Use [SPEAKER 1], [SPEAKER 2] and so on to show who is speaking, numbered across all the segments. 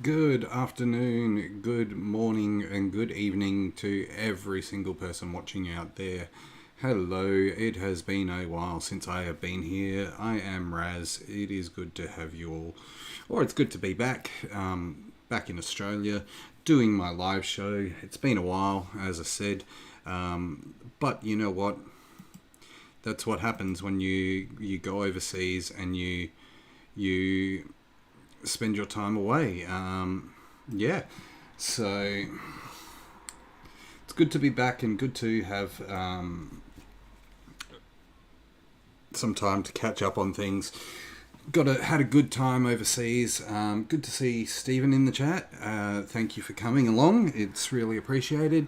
[SPEAKER 1] Good afternoon, good morning, and good evening to every single person watching out there. Hello, it has been a while since I have been here. I am Raz. It is good to have you all, or it's good to be back, back in Australia, doing my live show. It's been a while, as I said, but you know what? That's what happens when you go overseas and you spend your time away. Yeah, so it's good to be back and good to have some time to catch up on things. Had a good time overseas. Good to see Stephen in the chat. Thank you for coming along. It's really appreciated.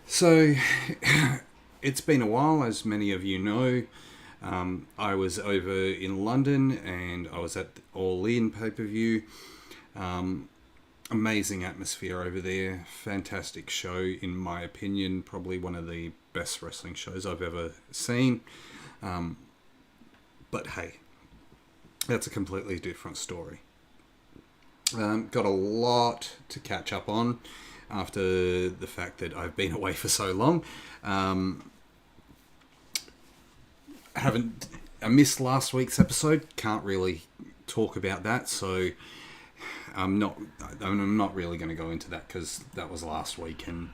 [SPEAKER 1] So it's been a while, as many of you know. I was over in London and I was at the All In pay-per-view. Amazing atmosphere over there. Fantastic show, in my opinion. Probably one of the best wrestling shows I've ever seen. But hey, that's a completely different story. Got a lot to catch up on after the fact that I've been away for so long. I missed last week's episode. Can't really talk about that, so I'm not really going to go into that because that was last week and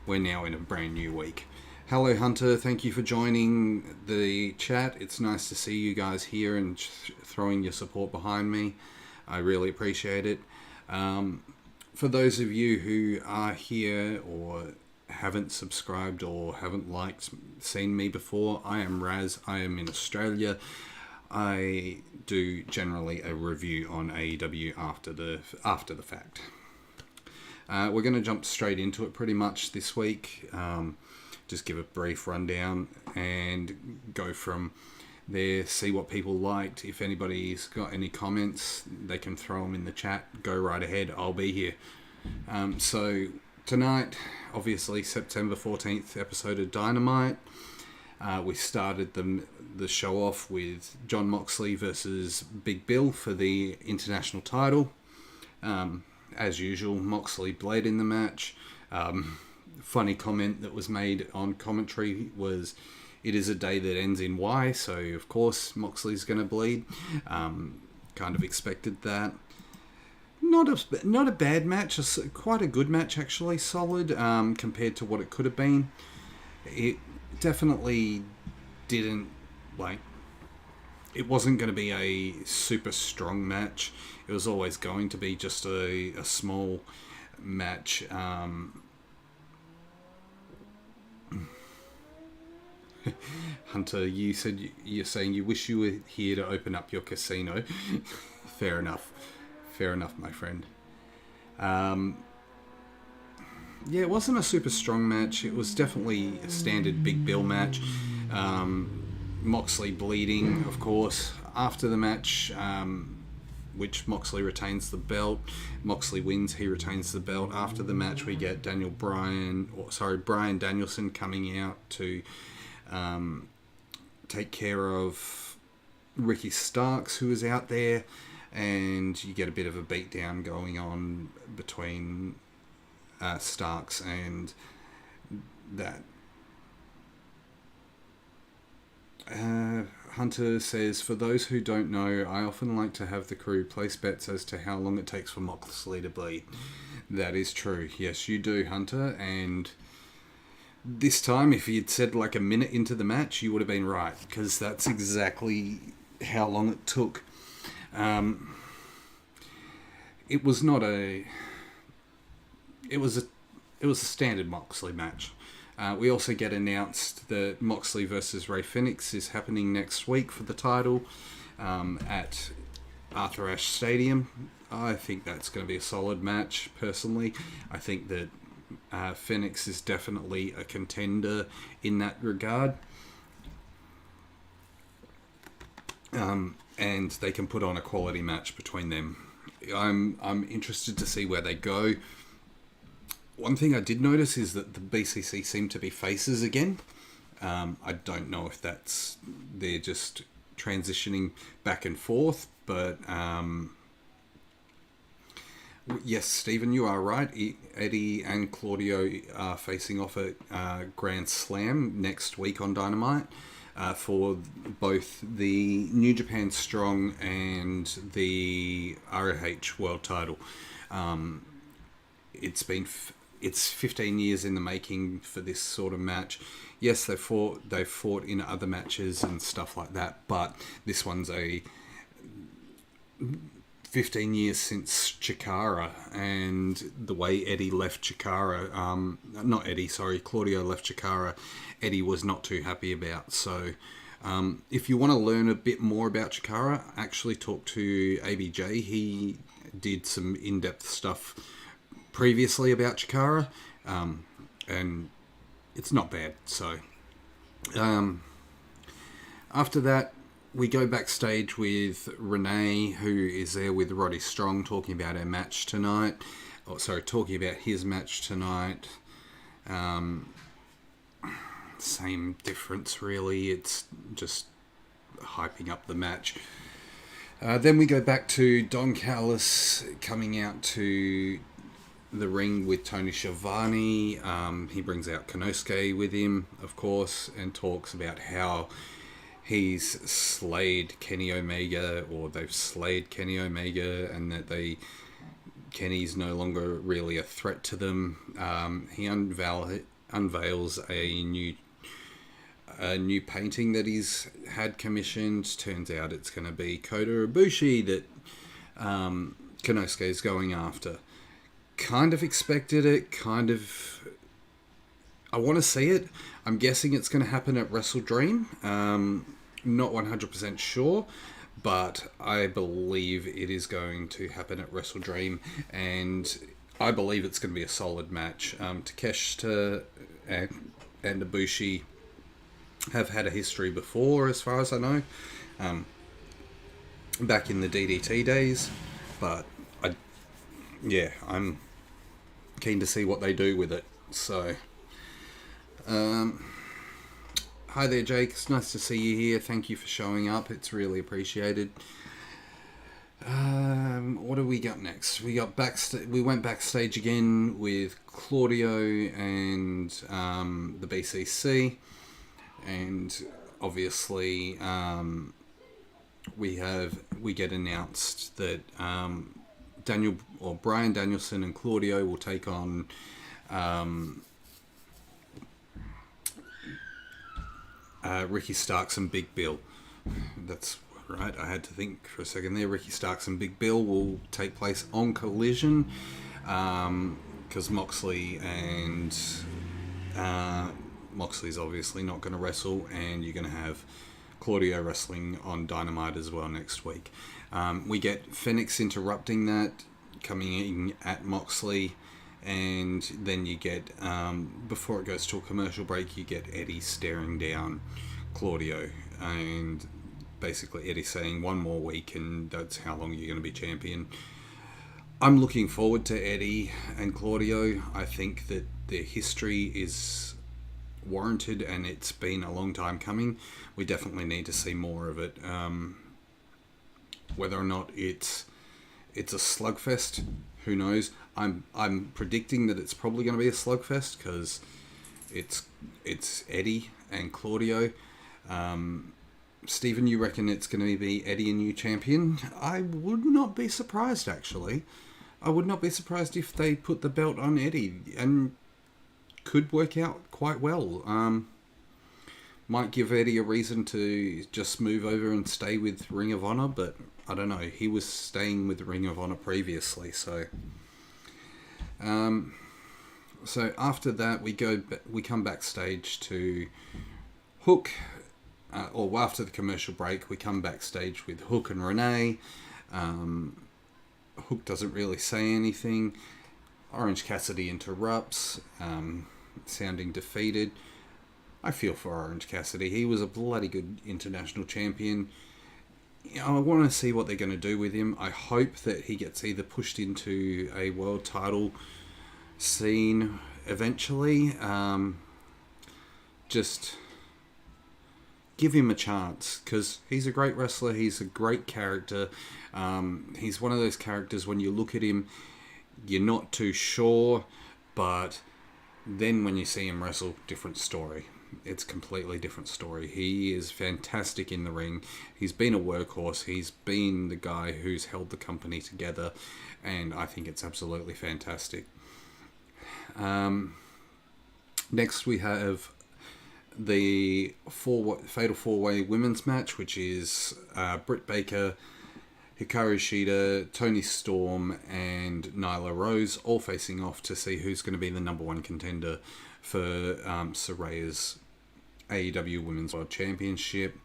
[SPEAKER 1] we're now in a brand new week. Hello Hunter, thank you for joining the chat. It's nice to see you guys here and throwing your support behind me. I really appreciate it. For those of you who are here or haven't subscribed or haven't seen me before, I am Raz. I am in Australia. I do generally a review on AEW after the fact. We're going to jump straight into it pretty much this week. Just give a brief rundown and go from there, see what people liked. If anybody's got any comments, they can throw them in the chat. Go right ahead, I'll be here. So tonight, obviously, September 14th episode of Dynamite. We started the show off with John Moxley versus Big Bill for the international title. As usual, Moxley bled in the match. Funny comment that was made on commentary was, it is a day that ends in Y, so of course Moxley's going to bleed. Kind of expected that. Not a bad match, quite a good match actually, solid compared to what it could have been. It definitely didn't, it wasn't going to be a super strong match. It was always going to be just a small match. Hunter, you're saying you wish you were here to open up your casino. Fair enough, my friend. Yeah, it wasn't a super strong match. It was definitely a standard Big Bill match. Moxley bleeding, of course. After the match, which Moxley retains the belt. Moxley wins, he retains the belt. After the match, we get Bryan Danielson coming out to take care of Ricky Starks, who is out there, and you get a bit of a beatdown going on between Starks and that. Hunter says, for those who don't know, I often like to have the crew place bets as to how long it takes for Moxley to bleed. That is true. Yes, you do, Hunter, and this time, if you'd said like a minute into the match, you would have been right, because that's exactly how long it took. It was a standard Moxley match. We also get announced that Moxley versus Rey Fenix is happening next week for the title at Arthur Ashe Stadium. I think that's going to be a solid match, personally. I think that Fenix is definitely a contender in that regard. And they can put on a quality match between them. I'm interested to see where they go. One thing I did notice is that the BCC seem to be faces again. I don't know if they're just transitioning back and forth, but Yes, Stephen, you are right. Eddie and Claudio are facing off at Grand Slam next week on Dynamite for both the New Japan Strong and the ROH World Title. It's been it's 15 years in the making for this sort of match. Yes, they've fought in other matches and stuff like that, but this one's a 15 years since Chikara, and the way Eddie left Chikara, Claudio left Chikara, Eddie was not too happy about. So if you want to learn a bit more about Chikara, actually talk to ABJ. He did some in-depth stuff previously about Chikara, and it's not bad. So after that, we go backstage with Renee, who is there with Roddy Strong, talking about her match tonight. Talking about his match tonight. Same difference, really. It's just hyping up the match. Then we go back to Don Callis coming out to the ring with Tony Schiavone. He brings out Konosuke with him, of course, and talks about how he's slayed Kenny Omega, or they've slayed Kenny Omega, and that Kenny's no longer really a threat to them. He unveils a new painting that he's had commissioned. Turns out it's going to be Kota Ibushi that Konosuke is going after. Kind of expected it, I want to see it. I'm guessing it's going to happen at Wrestle Dream. Not 100% sure, but I believe it is going to happen at Wrestle Dream, and I believe it's going to be a solid match. Takeshita and Ibushi have had a history before, as far as I know, back in the DDT days, but I'm keen to see what they do with it. So hi there, Jake. It's nice to see you here. Thank you for showing up. It's really appreciated. What do we got next? We went backstage again with Claudio and the BCC, and obviously we get announced that Bryan Danielson and Claudio will take on Ricky Starks and Big Bill. That's right, I had to think for a second there. Ricky Starks and Big Bill will take place on Collision, because Moxley's obviously not going to wrestle, and you're going to have Claudio wrestling on Dynamite as well next week. We get Phoenix interrupting that, coming in at Moxley, and then you get, before it goes to a commercial break, you get Eddie staring down Claudio, and basically Eddie saying one more week and that's how long you're going to be champion. I'm looking forward to Eddie and Claudio. I think that their history is warranted, and it's been a long time coming. We definitely need to see more of it. Whether or not it's a slugfest, who knows? I'm predicting that it's probably going to be a slugfest, because it's Eddie and Claudio. Stephen, you reckon it's going to be Eddie and you champion? I would not be surprised, actually. I would not be surprised if they put the belt on Eddie, and could work out quite well. Might give Eddie a reason to just move over and stay with Ring of Honor, but I don't know. He was staying with Ring of Honor previously, so... So after that, we come backstage to Hook, or after the commercial break, we come backstage with Hook and Renee. Hook doesn't really say anything. Orange Cassidy interrupts, sounding defeated. I feel for Orange Cassidy. He was a bloody good international champion. I want to see what they're going to do with him. I hope that he gets either pushed into a world title scene eventually. Just give him a chance, because he's a great wrestler. He's a great character. He's one of those characters, when you look at him, you're not too sure, but then when you see him wrestle, different story. It's a completely different story. He is fantastic in the ring. He's been a workhorse. He's been the guy who's held the company together, and I think it's absolutely fantastic. Next we have the Fatal 4-Way Women's match, which is Britt Baker, Hikaru Shida, Toni Storm, and Nyla Rose all facing off to see who's going to be the number one contender for Saraya's AEW Women's World Championship.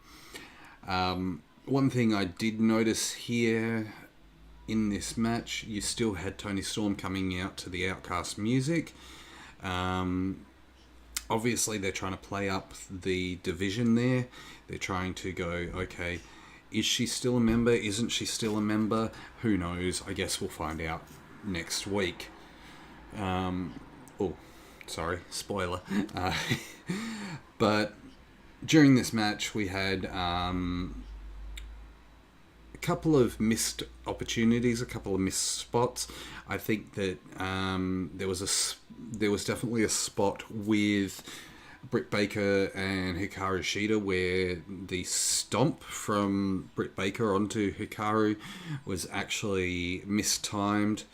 [SPEAKER 1] One thing I did notice here in this match, you still had Toni Storm coming out to the Outcast music. Obviously, they're trying to play up the division there. They're trying to go, okay, is she still a member? Isn't she still a member? Who knows? I guess we'll find out next week. Sorry, spoiler. But during this match, we had a couple of missed opportunities, a couple of missed spots. I think that there was definitely a spot with Britt Baker and Hikaru Shida where the stomp from Britt Baker onto Hikaru was actually mistimed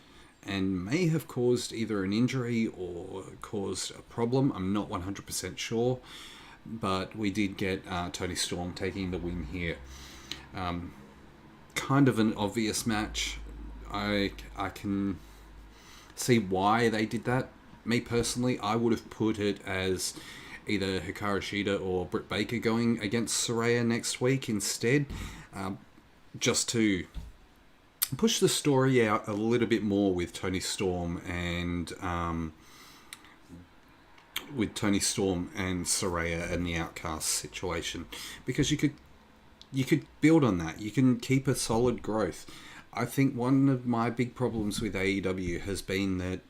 [SPEAKER 1] and may have caused either an injury or caused a problem. I'm not 100% sure, but we did get Toni Storm taking the win here. Kind of an obvious match. I can see why they did that. Me personally, I would have put it as either Hikaru Shida or Britt Baker going against Saraya next week instead, just to push the story out a little bit more with Toni Storm and Saraya and the Outcast situation, because you could build on that. You can keep a solid growth. I think one of my big problems with AEW has been that,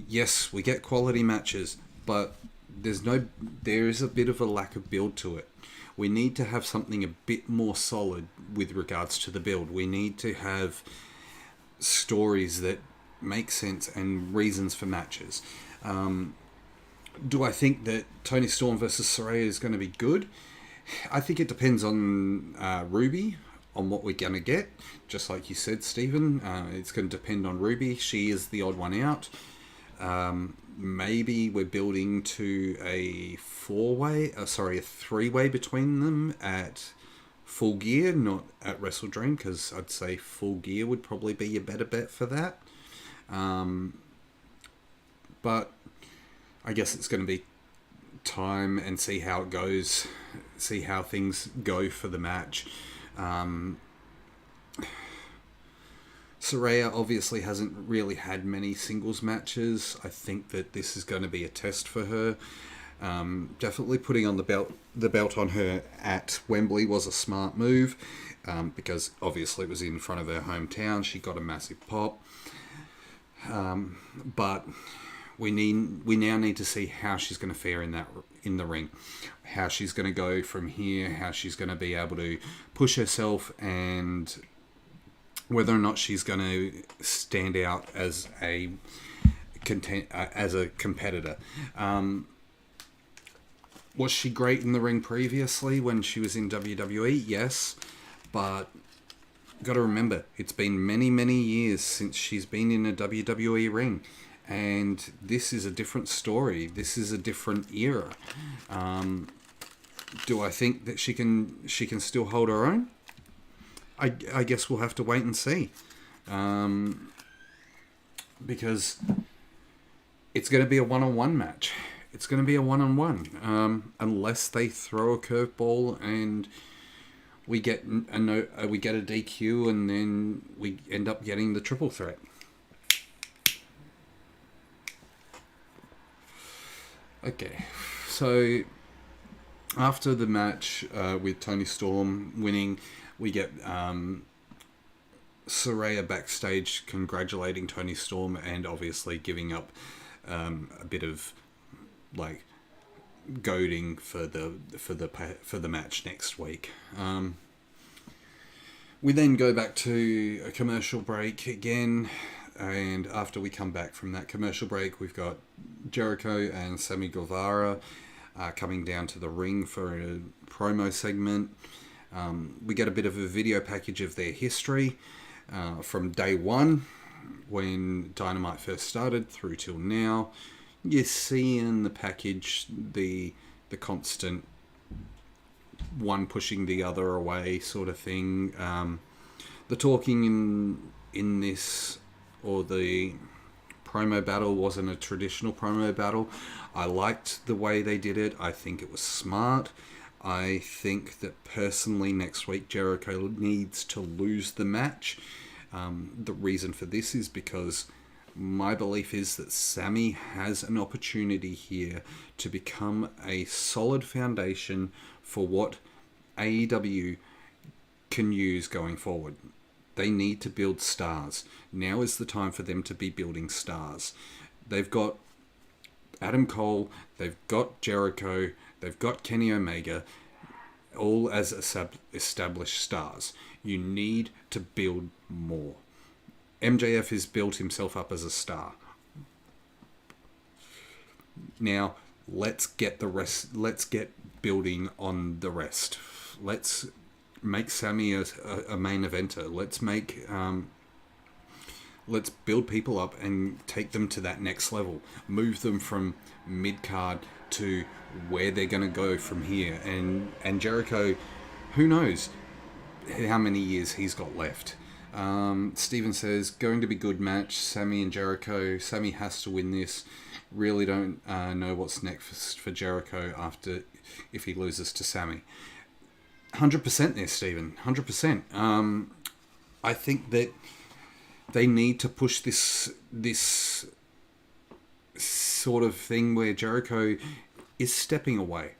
[SPEAKER 1] yes, we get quality matches, but there is a bit of a lack of build to it. We need to have something a bit more solid with regards to the build. We need to have stories that make sense and reasons for matches. Do I think that Toni Storm versus Saraya is going to be good? I think it depends on Ruby, on what we're going to get. Just like you said, Stephen, it's going to depend on Ruby. She is the odd one out. Maybe we're building to a three-way between them at Full Gear, not at Wrestle Dream, because I'd say Full Gear would probably be your better bet for that. But I guess it's going to be time and see how it goes, see how things go for the match. Saraya obviously hasn't really had many singles matches. I think that this is going to be a test for her. Definitely putting on the belt on her at Wembley was a smart move, because obviously it was in front of her hometown. She got a massive pop. But we now need to see how she's going to fare in the ring, how she's going to go from here, how she's going to be able to push herself, and whether or not she's going to stand out as a competitor. Was she great in the ring previously when she was in WWE? Yes, but got to remember, it's been many, many years since she's been in a WWE ring, and this is a different story. This is a different era. Do I think that she can still hold her own? I guess we'll have to wait and see, because it's going to be a one-on-one match. It's going to be a one-on-one, unless they throw a curveball and we get a DQ, and then we end up getting the triple threat. Okay, so after the match with Toni Storm winning, we get Saraya backstage congratulating Toni Storm and obviously giving up a bit of like goading for the match next week. We then go back to a commercial break again. And after we come back from that commercial break, we've got Jericho and Sammy Guevara coming down to the ring for a promo segment. We get a bit of a video package of their history from day one, when Dynamite first started, through till now. You see in the package the constant one pushing the other away sort of thing. The talking in this, or the promo battle, wasn't a traditional promo battle. I liked the way they did it. I think it was smart. I think that personally next week Jericho needs to lose the match. The reason for this is because my belief is that Sammy has an opportunity here to become a solid foundation for what AEW can use going forward. They need to build stars. Now is the time for them to be building stars. They've got Adam Cole, they've got Jericho, they've got Kenny Omega, all as established stars. You need to build more. MJF has built himself up as a star. Now, let's get the rest. Let's get building on the rest. Let's make Sammy a main eventer. Let's build people up and take them to that next level. Move them from mid card to where they're going to go from here. And Jericho, who knows how many years he's got left. Steven says, going to be good match, Sammy and Jericho. Sammy has to win this. Really don't know what's next for Jericho if he loses to Sammy. 100% there, Steven. 100%. I think that they need to push this sort of thing where Jericho is stepping away.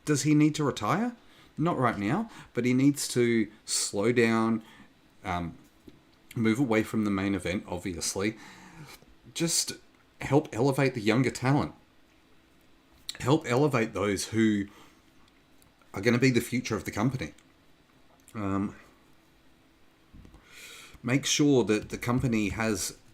[SPEAKER 1] Does he need to retire? Not right now, but he needs to slow down, move away from the main event, obviously. Just help elevate the younger talent. Help elevate those who are going to be the future of the company. Make sure that the company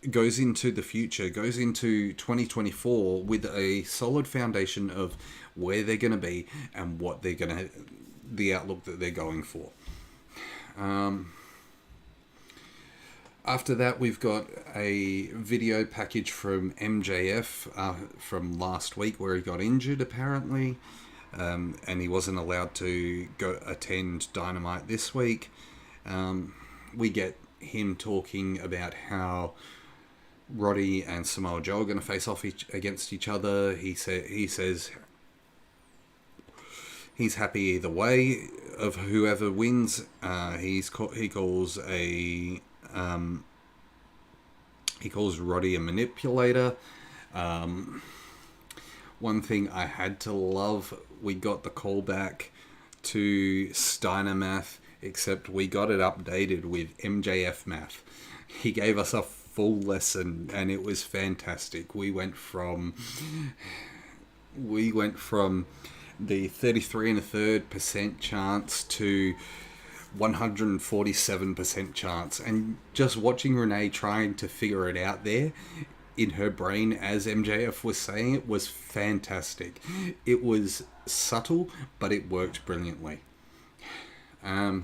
[SPEAKER 1] goes into the future, goes into 2024 with a solid foundation of where they're going to be and what they're going to, the outlook that they're going for. After that, we've got a video package from MJF from last week where he got injured, apparently, and he wasn't allowed to go attend Dynamite this week. We get him talking about how Roddy and Samoa Joe are going to face off against each other. He says he's happy either way of whoever wins. He calls Roddy a manipulator. One thing I had to love, we got the callback to Steiner math, except we got it updated with MJF math. He gave us a full lesson and it was fantastic. We went from the 33.33% chance to 147% chance, and just watching Renee trying to figure it out there in her brain as MJF was saying it was fantastic. It was subtle, but it worked brilliantly. I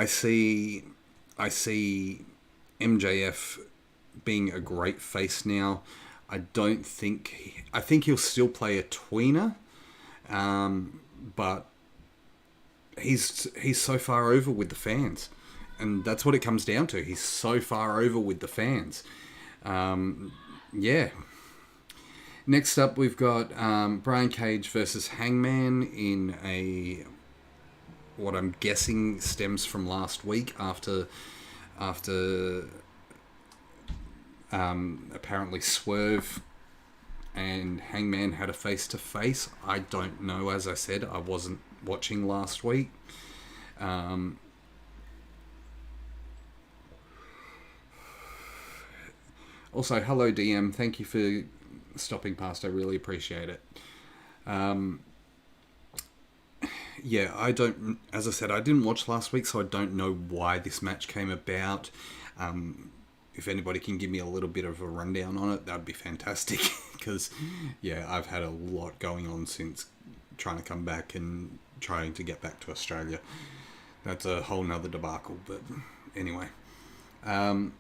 [SPEAKER 1] see MJF being a great face now. I think he'll still play a tweener, but he's so far over with the fans, and that's what it comes down to. He's so far over with the fans. Yeah. Next up, we've got Brian Cage versus Hangman in what I'm guessing stems from last week after apparently Swerve and Hangman had a face-to-face. I don't know, as I said, I wasn't watching last week. Also, hello DM, thank you for stopping past, I really appreciate it. yeah, I don't. As I said, I didn't watch last week, so I don't know why this match came about. If anybody can give me a little bit of a rundown on it, that'd be fantastic. Because, yeah, I've had a lot going on since trying to come back and trying to get back to Australia. That's a whole nother debacle. But anyway, it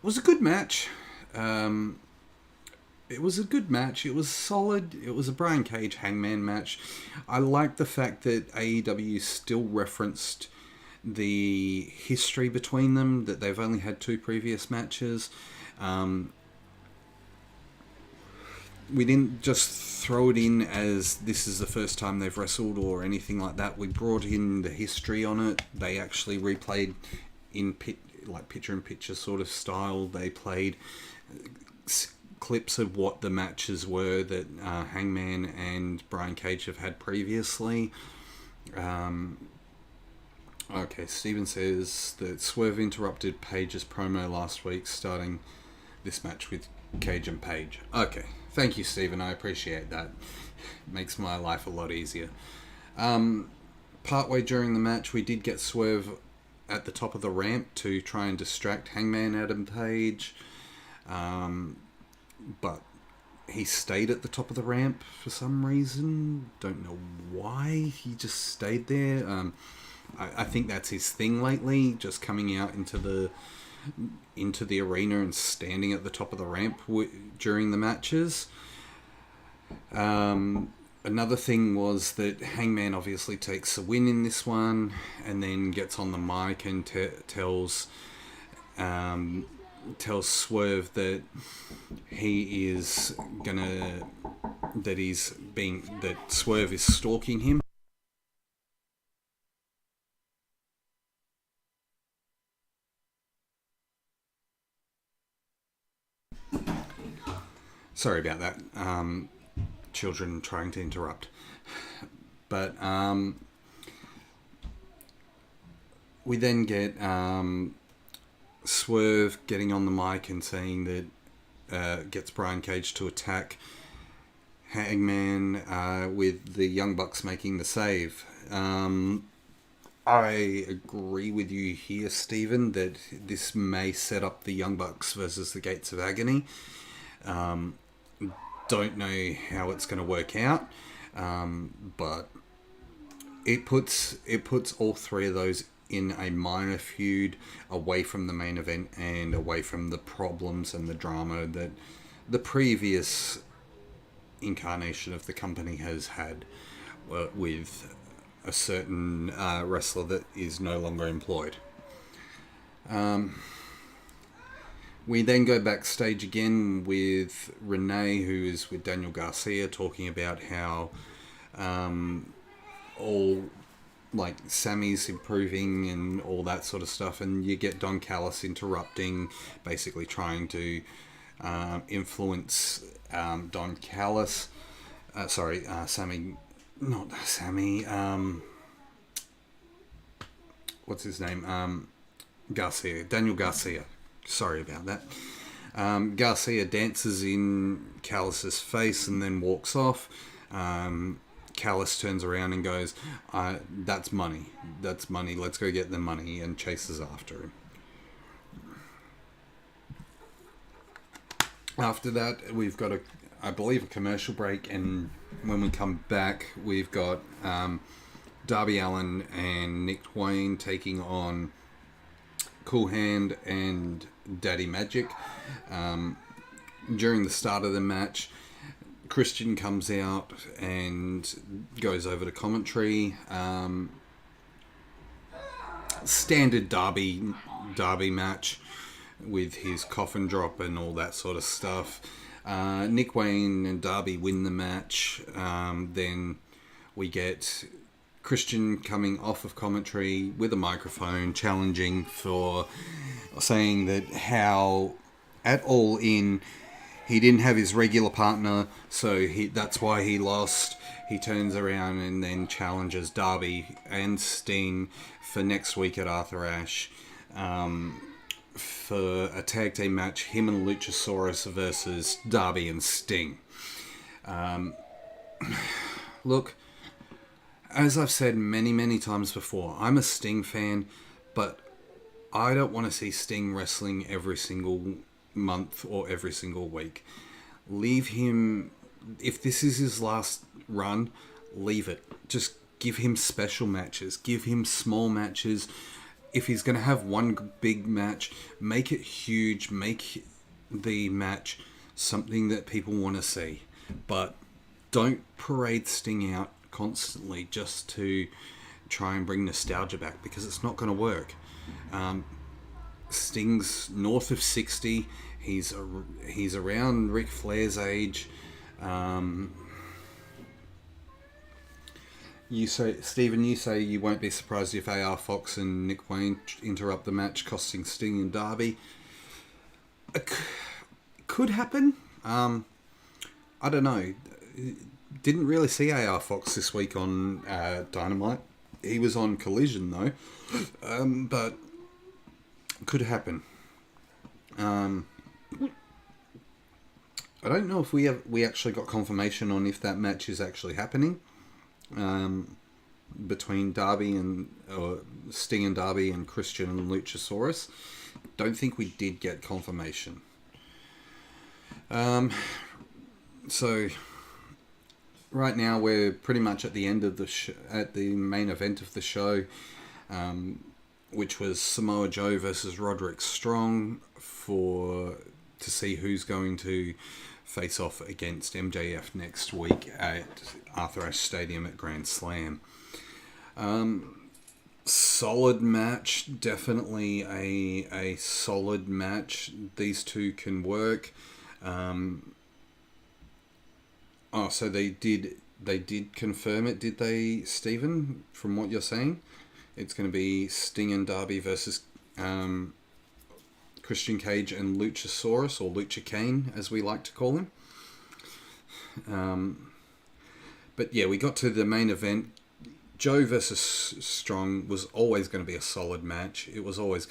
[SPEAKER 1] was a good match. It was a good match. It was solid. It was a Brian Cage Hangman match. I like the fact that AEW still referenced the history between them, that they've only had two previous matches. We didn't just throw it in as this is the first time they've wrestled or anything like that. We brought in the history on it. They actually replayed in picture-in-picture sort of style. They played clips of what the matches were that Hangman and Brian Cage have had previously. Okay, Steven says that Swerve interrupted Page's promo last week, starting this match with Cage and Page. Okay, thank you, Steven. I appreciate that. Makes my life a lot easier. Partway during the match, we did get Swerve at the top of the ramp to try and distract Hangman Adam Page. But he stayed at the top of the ramp for some reason. Don't know why. He just stayed there. I think that's his thing lately, just coming out into the arena and standing at the top of the ramp during the matches. Another thing was that Hangman obviously takes a win in this one, and then gets on the mic and tells Swerve that that Swerve is stalking him. Sorry about that. Children trying to interrupt. But we then get Swerve getting on the mic and saying that gets Brian Cage to attack Hangman with the Young Bucks making the save. I agree with you here, Stephen, that this may set up the Young Bucks versus the Gates of Agony. Don't know how it's going to work out, but it puts all three of those in a minor feud away from the main event and away from the problems and the drama that the previous incarnation of the company has had with a certain wrestler that is no longer employed. We then go backstage again with Renee, who is with Daniel Garcia, talking about how Sammy's improving and all that sort of stuff, and you get Don Callis interrupting, basically trying to influence Don Callis. Sammy, not Sammy. What's his name? Garcia, Daniel Garcia. Sorry about that. Garcia dances in Callis' face and then walks off. Callis turns around and goes, that's money. That's money. Let's go get the money, and chases after him. After that, we've got I believe, a commercial break, and when we come back, we've got Darby Allin and Nick Wayne taking on Cool Hand and Daddy Magic. During the start of the match, Christian comes out and goes over to commentary. Standard Darby match with his coffin drop and all that sort of stuff. Nick Wayne and Darby win the match. Then we get Christian coming off of commentary with a microphone, challenging for saying that how at All In he didn't have his regular partner, so that's why he lost. He turns around and then challenges Darby and Sting for next week at Arthur Ashe for a tag team match, him and Luchasaurus versus Darby and Sting. Look, As I've said many, many times before, I'm a Sting fan, but I don't want to see Sting wrestling every single month or every single week. Leave him, if this is his last run, leave it. Just give him special matches, give him small matches. If he's going to have one big match, make it huge, make the match something that people want to see. But don't parade Sting out constantly just to try and bring nostalgia back, because it's not going to work. Sting's north of 60. He's around Ric Flair's age. You say, Stephen, you say you won't be surprised if AR Fox and Nick Wayne interrupt the match, costing Sting and Darby. It could happen. I don't know. Didn't really see AR Fox this week on Dynamite. He was on Collision though, but could happen. I don't know if we actually got confirmation on if that match is actually happening between Darby and Sting and Darby and Christian and Luchasaurus. Don't think we did get confirmation. So right now we're pretty much at the end of at the main event of the show, which was Samoa Joe versus Roderick Strong to see who's going to face off against MJF next week at Arthur Ashe Stadium at Grand Slam. Solid match, definitely a solid match. These two can work. So they did confirm it, did they, Stephen? From what you're saying, it's going to be Sting and Darby versus Christian Cage and Luchasaurus, or Lucha Kane, as we like to call him. But yeah, we got to the main event. Joe versus Strong was always going to be a solid match. It wasn't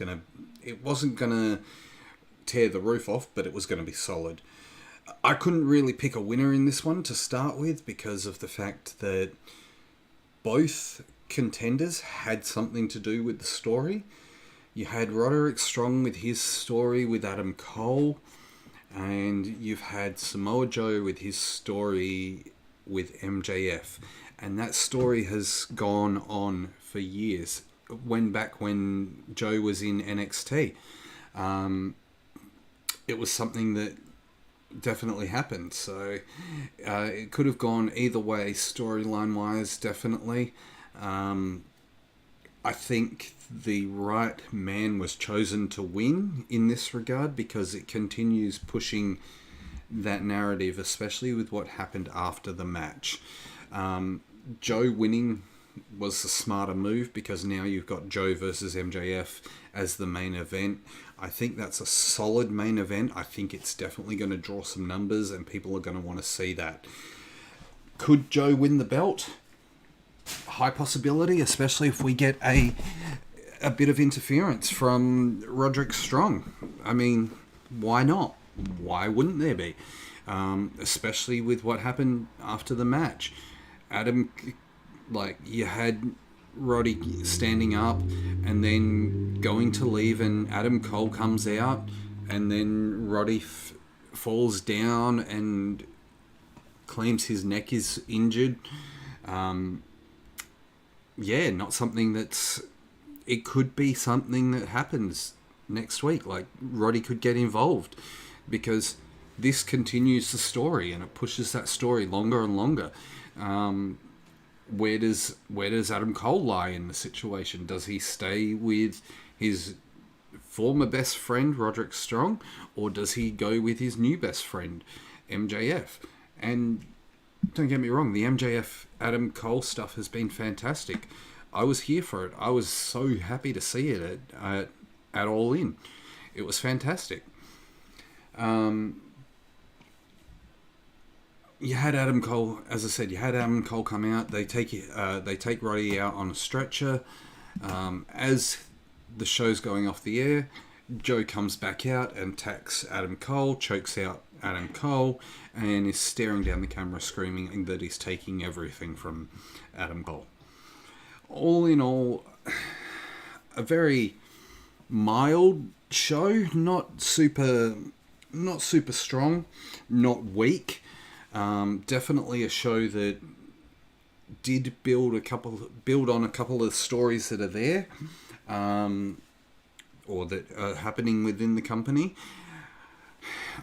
[SPEAKER 1] going to tear the roof off, but it was going to be solid. I couldn't really pick a winner in this one to start with, because of the fact that both contenders had something to do with the story. You had Roderick Strong with his story with Adam Cole, and you've had Samoa Joe with his story with MJF. And that story has gone on for years. Back when Joe was in NXT. It was something that definitely happened. So it could have gone either way, storyline wise, definitely. I think the right man was chosen to win in this regard, because it continues pushing that narrative, especially with what happened after the match. Joe winning was the smarter move, because now you've got Joe versus MJF as the main event. I think that's a solid main event. I think it's definitely going to draw some numbers, and people are going to want to see that. Could Joe win the belt? High possibility, especially if we get a bit of interference from Roderick Strong. I mean, why not? Why wouldn't there be? Especially with what happened after the match. You had Roddy standing up and then going to leave, and Adam Cole comes out, and then Roddy falls down and claims his neck is injured. Not something that's... It could be something that happens next week. Like, Roddy could get involved, because this continues the story, and it pushes that story longer and longer. Where does Adam Cole lie in the situation? Does he stay with his former best friend, Roderick Strong, or does he go with his new best friend, MJF? And don't get me wrong, the MJF Adam Cole stuff has been fantastic. I was here for it. I was so happy to see it at All In. It was fantastic. You had Adam Cole, as I said, come out. They take Roddy out on a stretcher. As the show's going off the air, Joe comes back out and attacks Adam Cole, chokes out Adam Cole, and is staring down the camera screaming that he's taking everything from Adam Cole. all in all, a very mild show, not super strong, not weak. Definitely a show that did build on a couple of stories that are there, or that are happening within the company.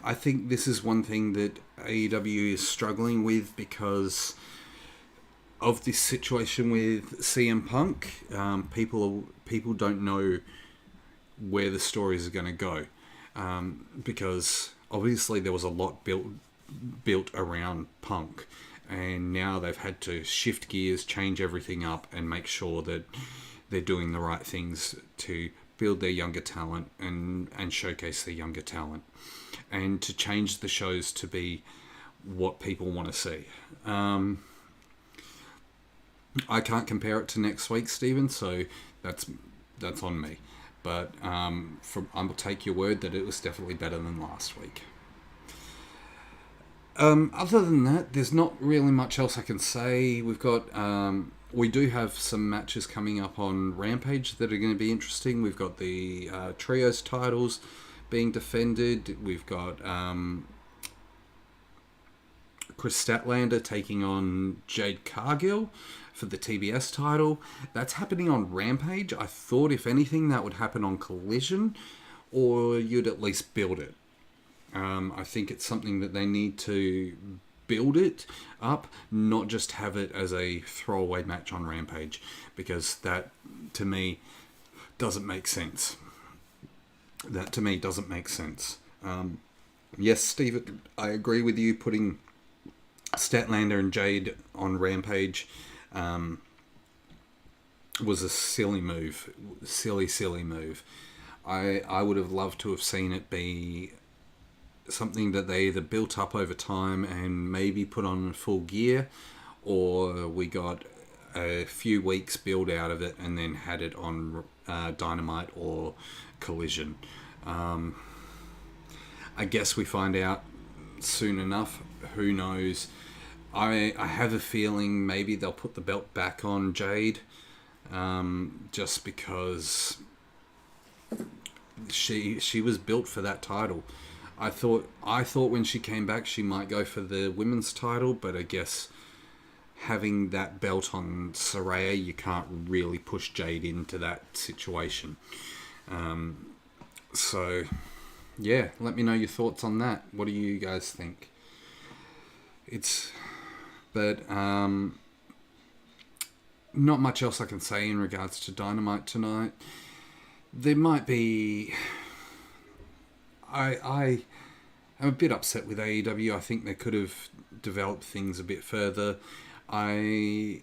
[SPEAKER 1] I think this is one thing that AEW is struggling with because of this situation with CM Punk. People don't know where the stories are going to go, because obviously there was a lot built around Punk, and now they've had to shift gears, change everything up, and make sure that they're doing the right things to build their younger talent and showcase their younger talent, and to change the shows to be what people want to see. I can't compare it to next week, Stephen, so that's on me. But I'll take your word that it was definitely better than last week. Other than that, there's not really much else I can say. We do have some matches coming up on Rampage that are going to be interesting. We've got the Trios titles being defended. We've got Chris Statlander taking on Jade Cargill for the TBS title. That's happening on Rampage. I thought, if anything, that would happen on Collision, or you'd at least build it. I think it's something that they need to build it up, not just have it as a throwaway match on Rampage, because that, to me, doesn't make sense. Yes, Steve, I agree with you. Putting Statlander and Jade on Rampage was a silly move. Silly move. I would have loved to have seen it be something that they either built up over time and maybe put on full gear, or we got a few weeks build out of it and then had it on Dynamite or Collision. I guess we find out soon enough. Who knows? I have a feeling maybe they'll put the belt back on Jade, just because she was built for that title. I thought when she came back she might go for the women's title, but I guess having that belt on Saraya, you can't really push Jade into that situation. So, yeah, let me know your thoughts on that. What do you guys think? But not much else I can say in regards to Dynamite tonight. There might be... I am a bit upset with AEW. I think they could have developed things a bit further. I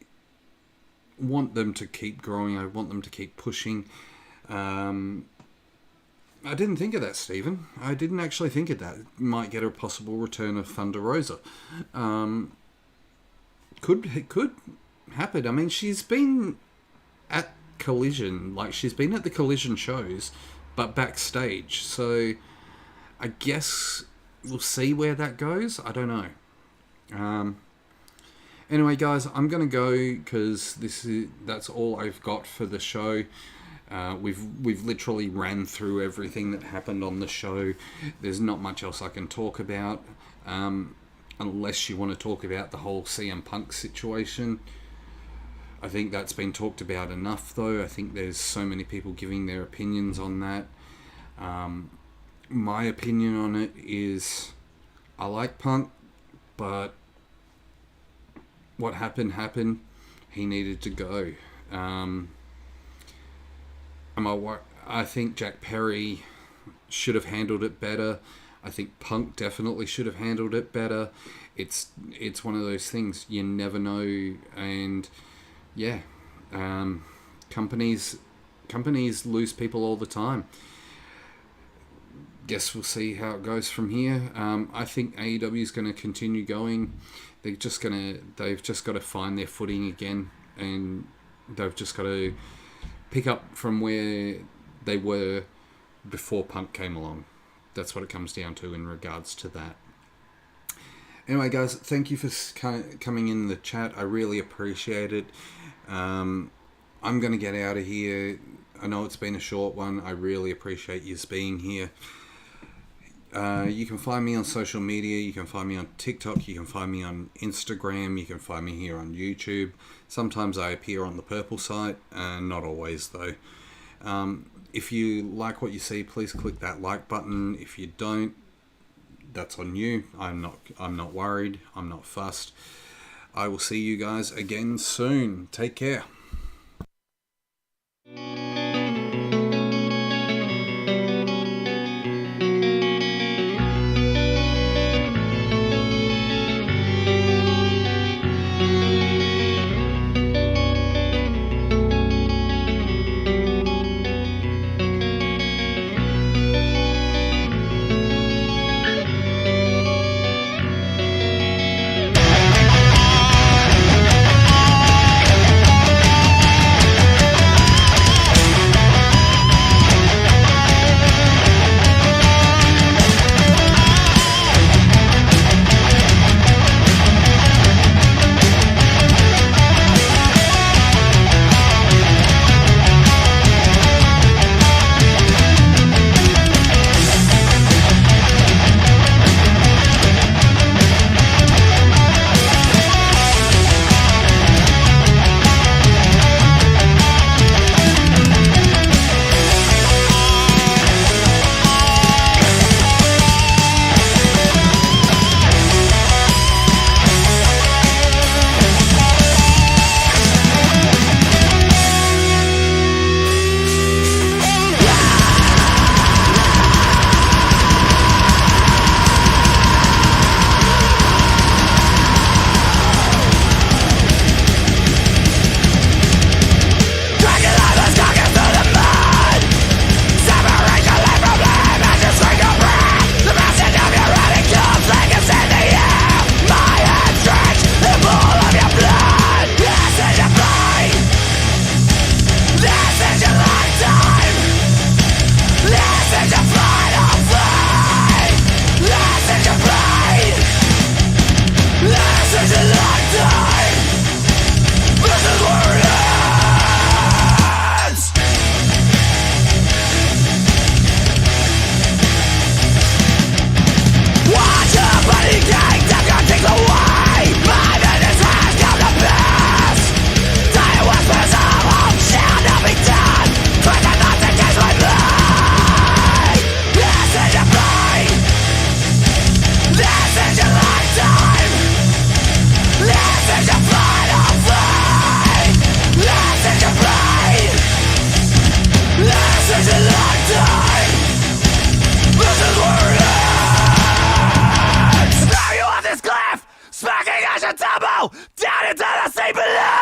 [SPEAKER 1] want them to keep growing. I want them to keep pushing. I didn't think of that, Stephen. I didn't actually think of that. Might get a possible return of Thunder Rosa. Could happen. I mean, she's been at Collision. Like, she's been at the Collision shows, but backstage. So I guess we'll see where that goes. I don't know. Anyway, guys, I'm gonna go because that's all I've got for the show. We've literally ran through everything that happened on the show. There's not much else I can talk about, unless you want to talk about the whole CM Punk situation. I think that's been talked about enough, though. I think there's so many people giving their opinions on that. My opinion on it is I like Punk, but what happened. He needed to go. I think Jack Perry should have handled it better. I think Punk definitely should have handled it better. It's one of those things, you never know, and yeah, companies lose people all the time. Guess we'll see how it goes from here. I think AEW is going to continue going. They've just got to find their footing again, and they've just got to pick up from where they were before Punk came along. That's what it comes down to in regards to that. Anyway, guys, thank you for coming in the chat. I really appreciate it. I'm going to get out of here. I know it's been a short one. I really appreciate you being here. You can find me on social media. You can find me on TikTok. You can find me on Instagram. You can find me here on YouTube. Sometimes I appear on the Purple site, not always though. If you like what you see, please click that like button. If you don't, that's on you. I'm not worried. I'm not fussed. I will see you guys again soon. Take care.
[SPEAKER 2] Smacking as a tumble down into the sea below.